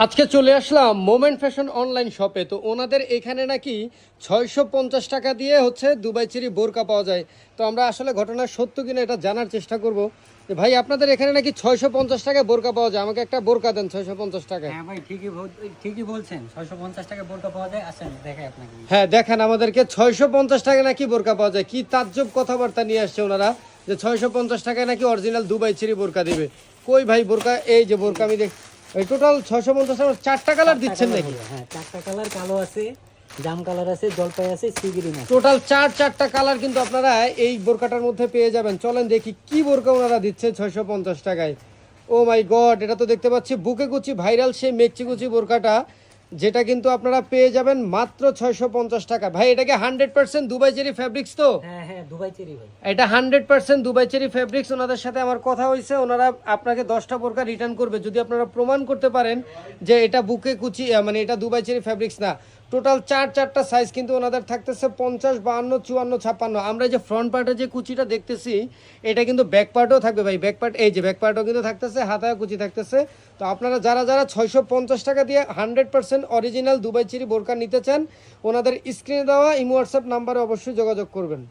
আজকে চলে আসলাম moment fashion online শপে। তো ওনাদের এখানে নাকি 650 টাকা দিয়ে হচ্ছে দুবাই চেরি বোরকা পাওয়া যায়। তো আমরা আসলে ঘটনা সত্য কিনা এটা জানার চেষ্টা করব যে ভাই আপনাদের এখানে নাকি 650 টাকায় বোরকা পাওয়া যায়। আমাকে একটা বোরকা দেন 650 টাকায়। হ্যাঁ ভাই, ঠিকই বলছেন। 650 টাকা বোরকা পাওয়া যায়। আসেন দেখাই আপনাকে। হ্যাঁ দেখেন, আমাদেরকে 650 টাকায় নাকি বোরকা পাওয়া যায়। কি তাজ্জব কথাবার্তা নিয়ে আসছে ওনারা যে 650 টাকায় নাকি অরিজিনাল দুবাই চেরি বোরকা দিবে। কই ভাই বোরকা? এই যে বোরকা আমি দেখ, এই টোটাল 650 টাকা 4টা কালার দিচ্ছেন নাকি? হ্যাঁ, 4টা কালার, কালো আছে, জাম কালার আছে, জলপাই আছে, সি গ্রিন আছে। টোটাল চারটা কালার কিন্তু আপনারা এই বোরকাটার মধ্যে পেয়ে যাবেন। চলেন দেখি কি বোরকা ওনারা দিচ্ছে 650 টাকায়। ও মাই গড, এটা তো দেখতে পাচ্ছি বুকে কুচি ভাইরাল সেই মেকচি কুচি বোরকাটা, যেটা কিন্তু আপনারা পেয়ে যাবেন মাত্র 650 টাকা। ভাই এটাকে 100% দুবাই চেরি ফ্যাব্রিক্স তো? হ্যাঁ হ্যাঁ, দুবাই চেরি ভাই। এটা 100% দুবাই চেরি ফ্যাব্রিক্স। ওনাদের সাথে আমার কথা হয়েছে, ওনারা আপনাকে 10টা বোরকা রিটার্ন করবে যদি আপনারা প্রমাণ করতে পারেন যে এটা বুকে কুচি মানে এটা দুবাই চেরি ফ্যাব্রিক্স না। টোটাল চারটা সাইজ কিন্তু ওনাদের থাকতেছে 50, 52, 54, 56। আমরা যে ফ্রন্ট পার্টে যে কুচিটা দেখতেছি এটা কিন্তু ব্যাক পার্টও থাকবে ভাই। ব্যাক পার্ট, এই যে ব্যাক পার্টও কিন্তু থাকতেছে, হাতায় কুচি থাকতেছে। তো আপনারা যারা যারা 650 টাকা দিয়ে 100% অরিজিনাল দুবাই চেরি বোরকা নিতে চান, ওনাদের স্ক্রিনে দেওয়া ইমো হোয়াটসঅ্যাপ নাম্বারে অবশ্যই যোগাযোগ করবেন।